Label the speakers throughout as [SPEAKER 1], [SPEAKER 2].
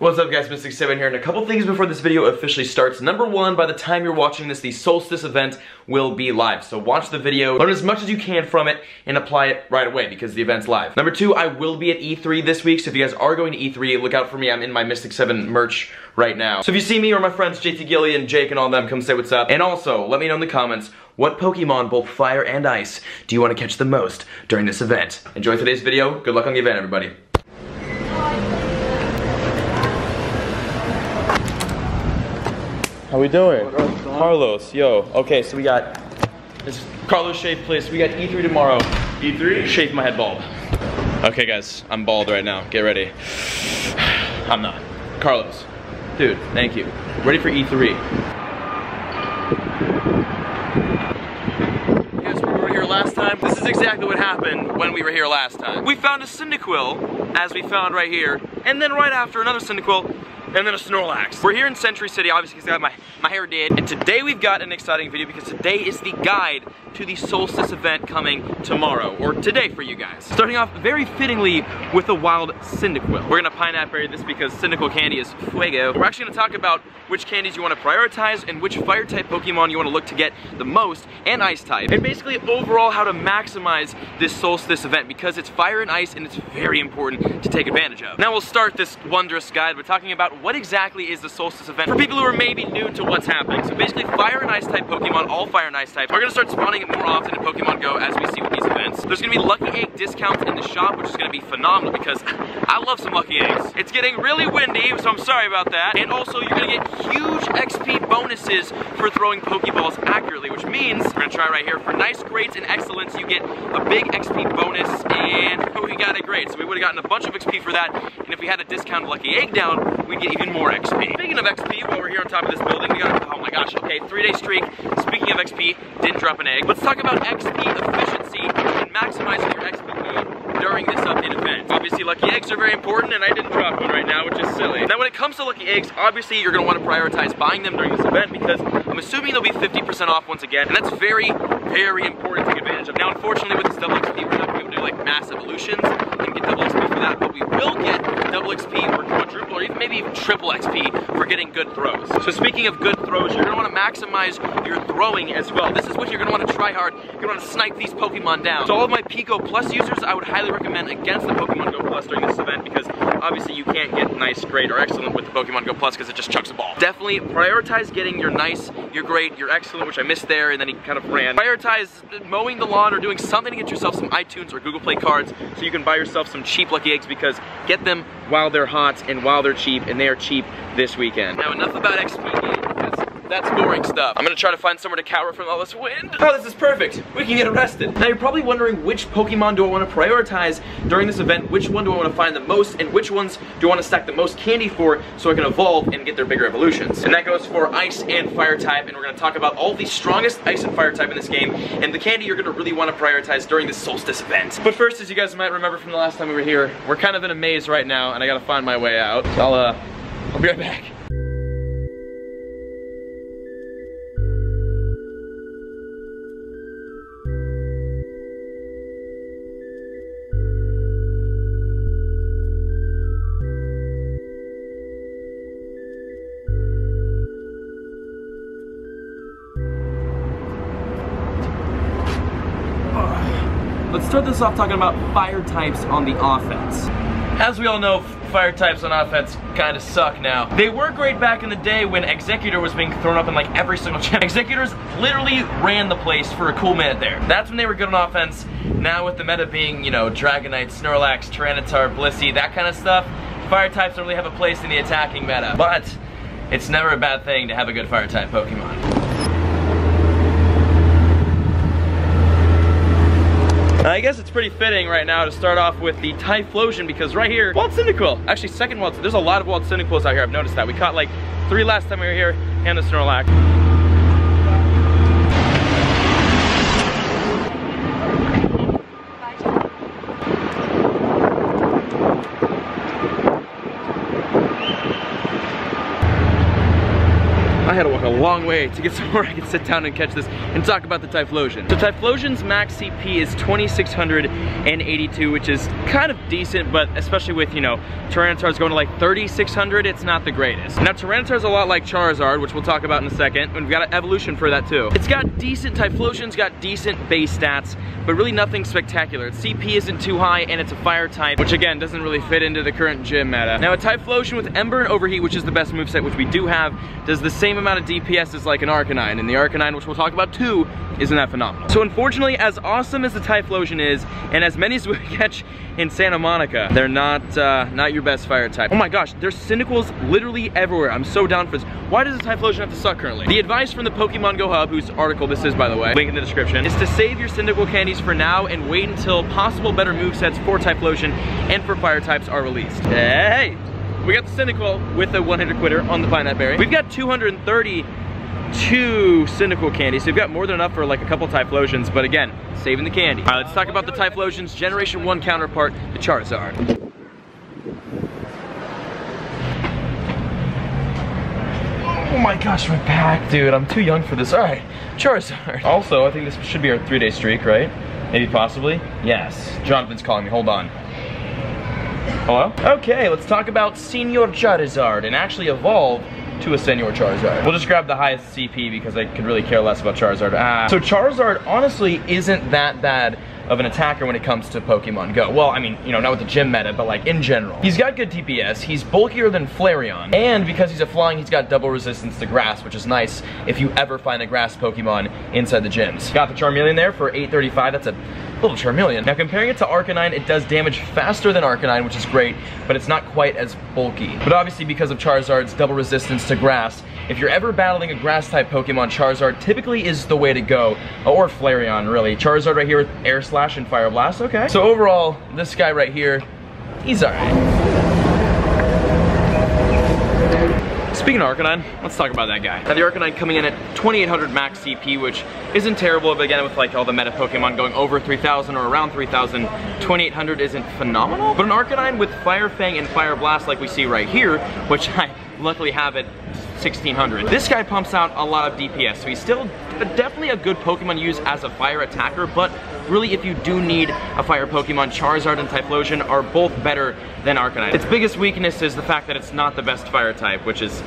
[SPEAKER 1] What's up guys, Mystic7 here, and a couple things before this video officially starts. Number one, by the time you're watching this, the Solstice event will be live. So watch the video, learn as much as you can from it, and apply it right away because the event's live. Number two, I will be at E3 this week, so if you guys are going to E3, look out for me. I'm in my Mystic7 merch right now. So if you see me or my friends JT Gilly and Jake and all them, come say what's up. And also, let me know in the comments, what Pokemon, both fire and ice, do you want to catch the most during this event? Enjoy today's video. Good luck on the event, everybody. How we doing? Carlos, yo. Okay, so we got this Carlos shave place. We got E3 tomorrow. E3? Shave my head bald. Okay guys, I'm bald right now. Get ready. I'm not. Carlos. Dude, thank you. Ready for E3. You guys remember we were here last time? This is exactly what happened when we were here last time. We found a Cyndaquil, as we found right here, and then right after another Cyndaquil, and then a Snorlax. We're here in Century City, obviously because I got my hair did. And today we've got an exciting video because today is the guide to the Solstice event coming tomorrow, or today for you guys. Starting off very fittingly with a wild Cyndaquil. We're gonna pineapple this because Cyndaquil candy is fuego. We're actually gonna talk about which candies you wanna prioritize and which fire type Pokemon you wanna look to get the most, and ice type. And basically overall how to maximize this Solstice event because it's fire and ice and it's very important to take advantage of. Now we'll start this wondrous guide by talking about what exactly is the Solstice event for people who are maybe new to what's happening. So basically fire and ice type Pokemon, all fire and ice types, are gonna start spawning more often in Pokemon Go as we see with these events. There's gonna be lucky egg discounts in the shop, which is gonna be phenomenal because I love some lucky eggs. It's getting really windy, so I'm sorry about that. And also you're gonna get huge XP bonuses for throwing Pokeballs accurately, which means, we're gonna try right here, for nice grades and excellence, you get a big XP bonus, and we got a grade. So we would've gotten a bunch of XP for that, and if we had a discounted lucky egg down, we'd get even more XP. Speaking of XP, while we're here on top of this building, we got, oh my gosh, okay, 3-day streak. Speaking of XP, didn't drop an egg. Let's talk about XP efficiency and maximizing your XP during this update event. Obviously, lucky eggs are very important, and I didn't drop one right now, which is silly. Now, when it comes to lucky eggs, obviously you're gonna wanna prioritize buying them during this event because I'm assuming they'll be 50% off once again, and that's very, very important to take advantage of. Now, unfortunately, with this double XP, we're not gonna be able to do like mass evolutions and get double XP for that, but we will get double XP or quadruple or even maybe even triple XP for getting good throws. So speaking of good throws, you're gonna wanna maximize your throwing as well. This is what you're gonna wanna try hard. You're gonna wanna snipe these Pokemon down. So all of my Pico Plus users, I would highly recommend against the Pokemon Go Plus during this event because obviously you can't get nice, great, or excellent with the Pokemon Go Plus because it just chucks a ball. Definitely prioritize getting your nice, your great, your excellent, which I missed there, and then he kind of ran. Prioritize mowing the lawn or doing something to get yourself some iTunes or Google Play cards so you can buy yourself some cheap lucky eggs because get them while they're hot and while they're cheap, and they are cheap this weekend. Now enough about XP. That's boring stuff. I'm gonna try to find somewhere to cower from all this wind. Oh, this is perfect. We can get arrested. Now you're probably wondering which Pokemon do I want to prioritize during this event, which one do I want to find the most, and which ones do I want to stack the most candy for so I can evolve and get their bigger evolutions. And that goes for ice and fire type, and we're gonna talk about all the strongest ice and fire type in this game, and the candy you're gonna really want to prioritize during this Solstice event. But first, as you guys might remember from the last time we were here, we're kind of in a maze right now, and I gotta find my way out. So I'll be right back. Let's start this off talking about fire types on the offense. As we all know, fire types on offense kind of suck now. They were great back in the day when Executor was being thrown up in like every single channel. Executors literally ran the place for a cool minute there. That's when they were good on offense. Now with the meta being, you know, Dragonite, Snorlax, Tyranitar, Blissey, that kind of stuff, fire types don't really have a place in the attacking meta. But it's never a bad thing to have a good fire type Pokemon. I guess it's pretty fitting right now to start off with the Typhlosion because right here, Wild Cyndaquil. Actually, second wild, there's a lot of Wild Cyndaquils out here, I've noticed that. We caught like 3 last time we were here, and the Snorlax. I had to walk a long way to get somewhere I could sit down and catch this and talk about the Typhlosion. So Typhlosion's max CP is 2682, which is kind of decent, but especially with, you know, Tyranitar's going to like 3600, it's not the greatest. Now Tyranitar's a lot like Charizard, which we'll talk about in a second, and we've got an evolution for that too. It's got decent, Typhlosion's got decent base stats, but really nothing spectacular. Its CP isn't too high, and it's a fire type, which again, doesn't really fit into the current gym meta. Now a Typhlosion with Ember and Overheat, which is the best moveset, which we do have, does the same amount of DPS as like an Arcanine, and the Arcanine, which we'll talk about too, isn't that phenomenal. So unfortunately, as awesome as the Typhlosion is, and as many as we catch in Santa Monica, they're not your best fire type. Oh my gosh, there's Cyndaquils literally everywhere. I'm so down for this. Why does the Typhlosion have to suck currently? The advice from the Pokemon Go Hub, whose article this is by the way, link in the description, is to save your Cyndaquil candies for now and wait until possible better movesets for Typhlosion and for fire types are released. Hey! We got the Cyndaquil with the one-hitter quitter on the Pinap Berry. We've got 232 Cyndaquil candies, so we've got more than enough for like a couple Typhlosions, but again, saving the candy. All right, let's talk about the Typhlosion's Generation 1 counterpart, the Charizard. Oh my gosh, my back, dude, I'm too young for this. All right, Charizard. Also, I think this should be our 3-day streak, right? Maybe possibly? Yes. Jonathan's calling me, hold on. Hello? Okay, let's talk about Senior Charizard and actually evolve to a Senior Charizard. We'll just grab the highest CP because I could really care less about Charizard. So Charizard honestly isn't that bad of an attacker when it comes to Pokemon Go. Well, I mean, you know, not with the gym meta, but like in general. He's got good DPS, he's bulkier than Flareon, and because he's a flying, he's got double resistance to grass, which is nice if you ever find a grass Pokemon inside the gyms. Got the Charmeleon there for 835, that's a little Charmeleon. Now comparing it to Arcanine, it does damage faster than Arcanine, which is great, but it's not quite as bulky. But obviously because of Charizard's double resistance to grass, if you're ever battling a grass-type Pokemon, Charizard typically is the way to go, or Flareon, really. Charizard right here with Air Slash and Fire Blast, okay. So overall, this guy right here, he's alright. Speaking of Arcanine, let's talk about that guy. Now the Arcanine coming in at 2800 max CP, which isn't terrible, but again with like all the meta Pokemon going over 3000 or around 3000, 2800 isn't phenomenal. But an Arcanine with Fire Fang and Fire Blast like we see right here, which I luckily have at 1600. This guy pumps out a lot of DPS, so he's still definitely a good Pokemon to use as a fire attacker, but really if you do need a fire Pokemon, Charizard and Typhlosion are both better than Arcanine. Its biggest weakness is the fact that it's not the best fire type, which is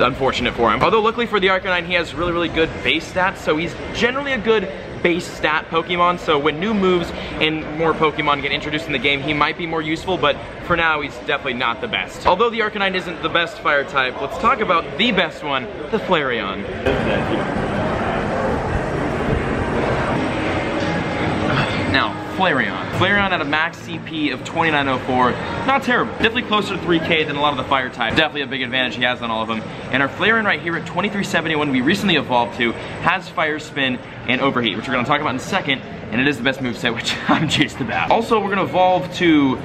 [SPEAKER 1] unfortunate for him. Although luckily for the Arcanine, he has really good base stats, so he's generally a good base stat Pokemon, so when new moves and more Pokemon get introduced in the game, he might be more useful, but for now, he's definitely not the best. Although the Arcanine isn't the best fire type, let's talk about the best one, the Flareon. Now, Flareon. Flareon at a max CP of 2904, not terrible. Definitely closer to 3K than a lot of the fire types. Definitely a big advantage he has on all of them. And our Flareon right here at 2371, we recently evolved to, has Fire Spin and Overheat, which we're gonna talk about in a second, and it is the best moveset, which I'm juiced about. Also, we're gonna evolve to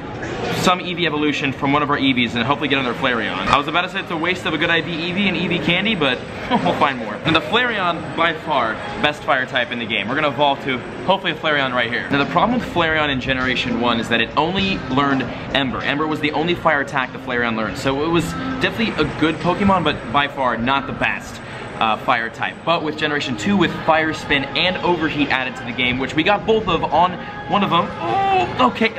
[SPEAKER 1] some Eevee evolution from one of our Eevees and hopefully get another Flareon. I was about to say it's a waste of a good Eevee and Eevee candy, but we'll find more. And the Flareon, by far, best fire type in the game. We're gonna evolve to, hopefully, a Flareon right here. Now the problem with Flareon in Generation 1 is that it only learned Ember. Ember was the only fire attack the Flareon learned, so it was definitely a good Pokemon, but by far not the best fire type. But with Generation 2, with Fire Spin and Overheat added to the game, which we got both of on one of them. Oh, okay,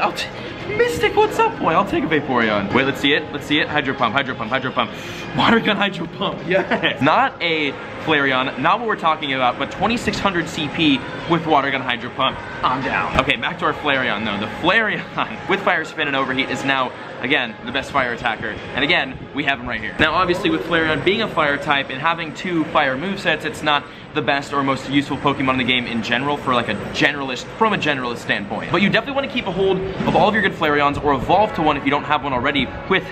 [SPEAKER 1] Mystic, what's up, boy? I'll take a Vaporeon. Wait, let's see it. Let's see it. Hydro Pump, Hydro Pump, Hydro Pump. Water Gun, Hydro Pump. Yes. Not a Flareon, not what we're talking about, but 2600 CP with Water Gun, Hydro Pump. I'm down. Okay, back to our Flareon, though. The Flareon with Fire Spin and Overheat is now, again, the best fire attacker. And again, we have him right here. Now, obviously, with Flareon being a fire type and having 2 fire movesets, it's not the best or most useful Pokemon in the game in general for like a generalist, from a generalist standpoint. But you definitely want to keep a hold of all of your good Flareons or evolve to one if you don't have one already with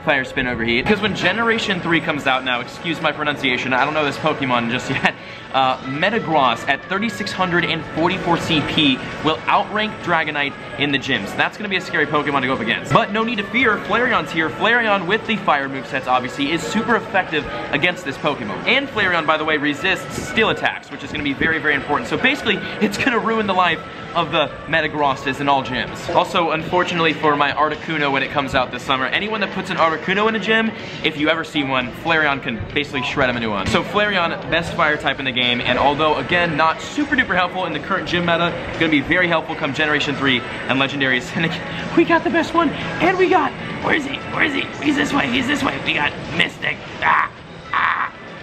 [SPEAKER 1] Fire Spin Overheat. Because when Generation 3 comes out now, excuse my pronunciation, I don't know this Pokemon just yet, Metagross at 3644 CP will outrank Dragonite in the gyms. That's going to be a scary Pokemon to go up against. But no need to fear, Flareon's here. Flareon with the fire movesets, obviously, is super effective against this Pokemon. And Flareon, by the way, resists Steel skill attacks, which is going to be very, very important. So basically, it's going to ruin the life of the Metagrosses in all gyms. Also, unfortunately for my Articuno when it comes out this summer, anyone that puts an Articuno in a gym, if you ever see one, Flareon can basically shred him a new one. So Flareon, best fire type in the game, and although again, not super duper helpful in the current gym meta, gonna be very helpful come Generation 3 and Legendaries. And we got the best one, and we got, where is he? Where is he? He's this way, he's this way. We got Mystic.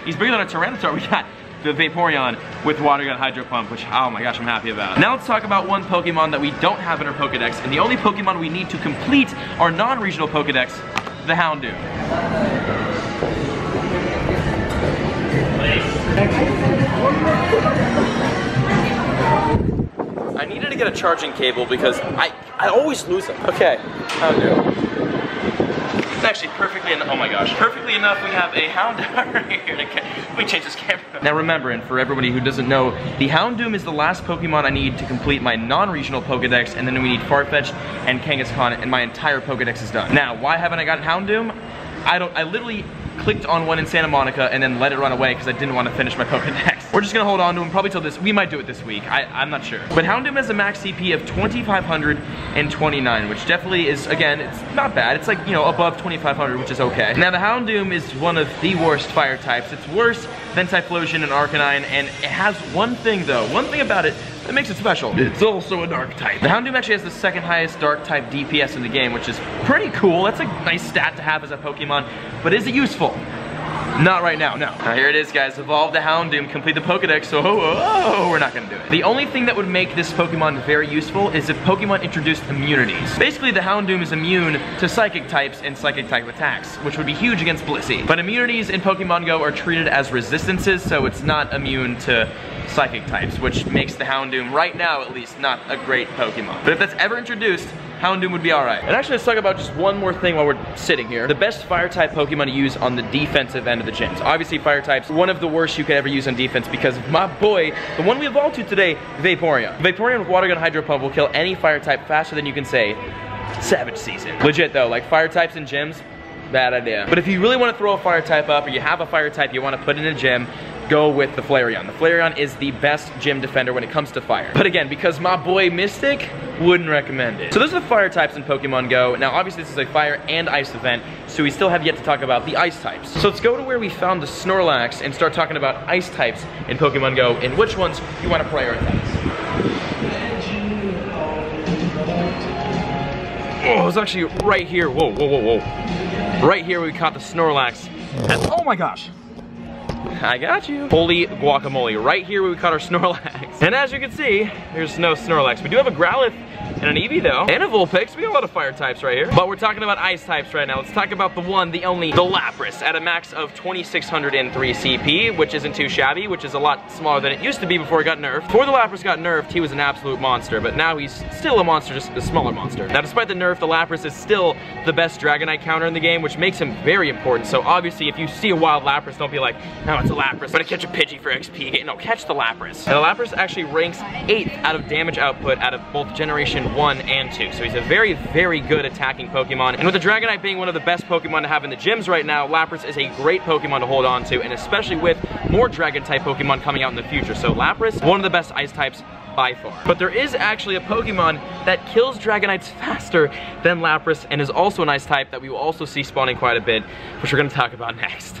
[SPEAKER 1] He's bigger than a Tyranitar. We got the Vaporeon with Water Gun Hydro Pump, which, oh my gosh, I'm happy about. Now let's talk about one Pokemon that we don't have in our Pokédex, and the only Pokemon we need to complete our non-regional Pokédex, the Houndoom. I needed to get a charging cable because I always lose them. Okay, Houndoom. It's actually perfectly enough. Oh my gosh, perfectly enough. We have a Houndoom right here. Let me change this camera. Now remember, and for everybody who doesn't know, the Houndoom is the last Pokemon I need to complete my non-regional Pokedex, and then we need Farfetch'd and Kangaskhan, and my entire Pokedex is done. Now, why haven't I gotten Houndoom? I literally clicked on one in Santa Monica and then let it run away because I didn't want to finish my Pokedex. We're just gonna hold on to him probably till this. We might do it this week. I'm not sure. But Houndoom has a max CP of 2,529, which definitely is, again, it's not bad. It's like, you know, above 2,500, which is okay. Now the Houndoom is one of the worst fire types. It's worse than Typhlosion and Arcanine, and it has one thing though. One thing about it that makes it special. It's also a dark type. The Houndoom actually has the second highest dark type DPS in the game, which is pretty cool. That's a nice stat to have as a Pokemon, but is it useful? Not right now, no. Now here it is, guys. Evolve the Houndoom, complete the Pokedex, so we're not gonna do it. The only thing that would make this Pokemon very useful is if Pokemon introduced immunities. Basically, the Houndoom is immune to Psychic types and Psychic type attacks, which would be huge against Blissey. But immunities in Pokemon Go are treated as resistances, so it's not immune to Psychic types, which makes the Houndoom, right now at least, not a great Pokemon. But if that's ever introduced, Houndoom would be alright. And actually, let's talk about just one more thing while we're sitting here. The best fire type Pokemon to use on the defensive end of the gyms. Obviously, fire types, one of the worst you could ever use on defense because of my boy, the one we evolved to today, Vaporeon. Vaporeon with Water Gun Hydro Pump will kill any fire type faster than you can say Savage Season. Legit though, like fire types in gyms, bad idea. But if you really want to throw a fire type up, or you have a fire type you want to put in a gym, go with the Flareon. The Flareon is the best gym defender when it comes to fire. But again, because my boy Mystic, wouldn't recommend it. So those are the fire types in Pokemon Go. Now obviously this is a fire and ice event, so we still have yet to talk about the ice types. So let's go to where we found the Snorlax and start talking about ice types in Pokemon Go and which ones you want to prioritize. Oh, it's actually right here. Whoa, whoa, whoa, whoa. Right here we caught the Snorlax. And, oh my gosh. I got you. Holy guacamole. Right here where we caught our Snorlax. And as you can see, there's no Snorlax. We do have a Growlithe and an Eevee though. And a Vulpix. We got a lot of fire types right here. But we're talking about ice types right now. Let's talk about the one, the only, the Lapras at a max of 2,603 CP, which isn't too shabby, which is a lot smaller than it used to be before it got nerfed. Before the Lapras got nerfed, he was an absolute monster, but now he's still a monster, just a smaller monster. Now despite the nerf, the Lapras is still the best Dragonite counter in the game, which makes him very important. So obviously if you see a wild Lapras, don't be like, no, it's a Lapras, but I catch a Pidgey for XP. No, catch the Lapras. And the Lapras actually ranks 8th out of damage output out of both Generation 1 and 2. So he's a very, very good attacking Pokemon. And with the Dragonite being one of the best Pokemon to have in the gyms right now, Lapras is a great Pokemon to hold on to, and especially with more Dragon-type Pokemon coming out in the future. So Lapras, one of the best ice types by far. But there is actually a Pokemon that kills Dragonites faster than Lapras and is also an ice type that we will also see spawning quite a bit, which we're going to talk about next.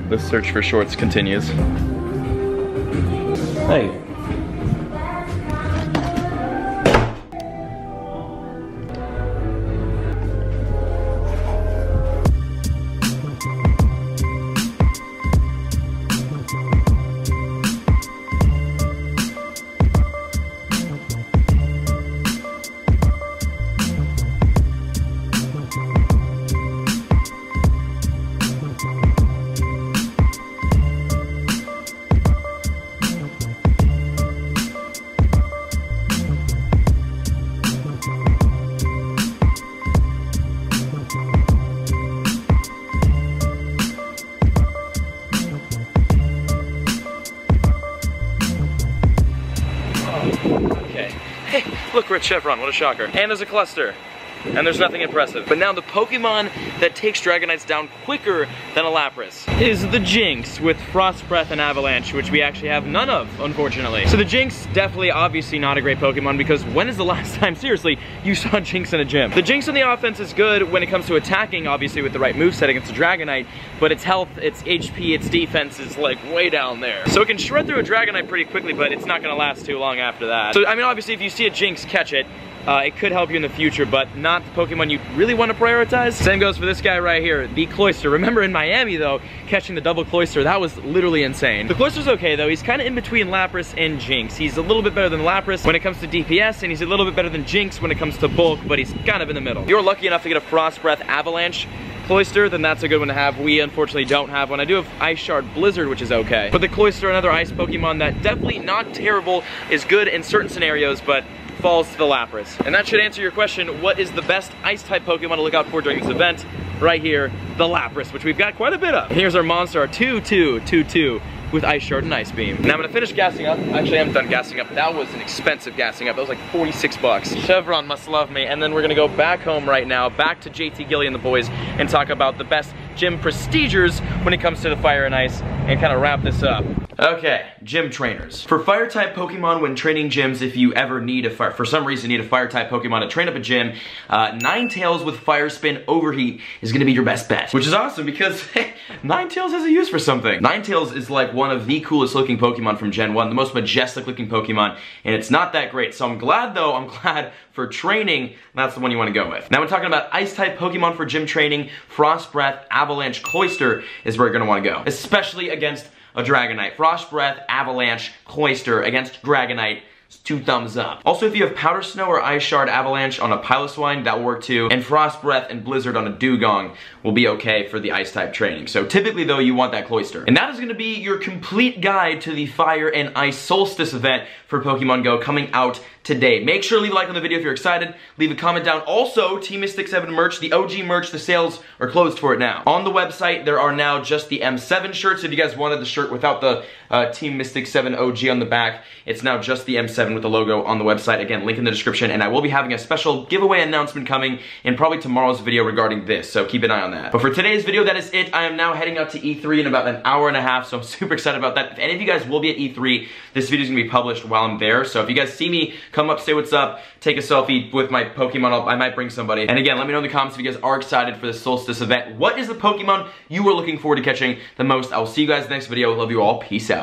[SPEAKER 1] The search for shorts continues. Hey. Look, red chevron, what a shocker. And there's a cluster. and there's nothing impressive. But now the Pokemon that takes Dragonites down quicker than a Lapras is the Jinx with Frost Breath and Avalanche, which we actually have none of, unfortunately. So the Jinx, definitely, obviously not a great Pokemon, because when is the last time, seriously, you saw Jinx in a gym? The Jinx on the offense is good when it comes to attacking, obviously with the right moveset against a Dragonite, but its health, its HP, its defense is like way down there. So it can shred through a Dragonite pretty quickly, but it's not gonna last too long after that. So I mean, obviously if you see a Jinx, catch it. It could help you in the future, but not the Pokemon you really want to prioritize. Same goes for this guy right here, the Cloyster. Remember in Miami though, catching the double Cloyster, that was literally insane. The Cloyster's okay though, he's kind of in between Lapras and Jinx. He's a little bit better than Lapras when it comes to DPS, and he's a little bit better than Jinx when it comes to bulk, but he's kind of in the middle. If you're lucky enough to get a Frost Breath Avalanche Cloyster, then that's a good one to have. We unfortunately don't have one. I do have Ice Shard Blizzard, which is okay. But the Cloyster, another ice Pokemon that definitely not terrible, is good in certain scenarios, but falls to the Lapras. And that should answer your question, what is the best ice-type Pokemon to look out for during this event? Right here, the Lapras, which we've got quite a bit of. And here's our monster, our 2-2-2-2 with Ice Shard and Ice Beam. Now I'm gonna finish gassing up. Actually, I haven't done gassing up. That was an expensive gassing up. That was like 46 bucks. Chevron must love me. And then we're gonna go back home right now, back to JT Gilly and the boys, and talk about the best gym procedures when it comes to the fire and ice, and kind of wrap this up. Okay, gym trainers. For fire type Pokemon when training gyms, if you ever need a for some reason need a fire type Pokemon to train up a gym, Ninetales with Fire Spin Overheat is gonna be your best bet. Which is awesome because Ninetales has a use for something. Ninetales is like one of the coolest looking Pokemon from Gen 1, the most majestic looking Pokemon, and it's not that great. So I'm glad though, for training, that's the one you wanna go with. Now we're talking about ice type Pokemon for gym training, Frost Breath, Avalanche, Cloyster is where you're gonna wanna go. Especially against a Dragonite. Frost Breath, Avalanche, Cloyster against Dragonite. 2 thumbs up. Also, if you have Powder Snow or Ice Shard Avalanche on a Piloswine, that will work too. And Frost Breath and Blizzard on a Dugong will be okay for the ice type training. So typically though, you want that Cloyster. And that is gonna be your complete guide to the Fire and Ice Solstice event for Pokemon Go coming out today. Make sure to leave a like on the video if you're excited. Leave a comment down. Also, Team Mystic 7 merch, the OG merch, the sales are closed for it now. On the website, there are now just the M7 shirts. If you guys wanted the shirt without the Team Mystic 7 OG on the back, it's now just the M7 with the logo on the website. Again, link in the description, and I will be having a special giveaway announcement coming in probably tomorrow's video regarding this, so keep an eye on that. But for today's video, that is it. I am now heading out to E3 in about an hour and a half, so I'm super excited about that. If any of you guys will be at E3, this video is going to be published while I'm there, so if you guys see me, come up, say what's up, take a selfie with my Pokemon. I might bring somebody. And again, let me know in the comments if you guys are excited for the Solstice event. What is the Pokemon you are looking forward to catching the most? I will see you guys in the next video. Love you all. Peace out.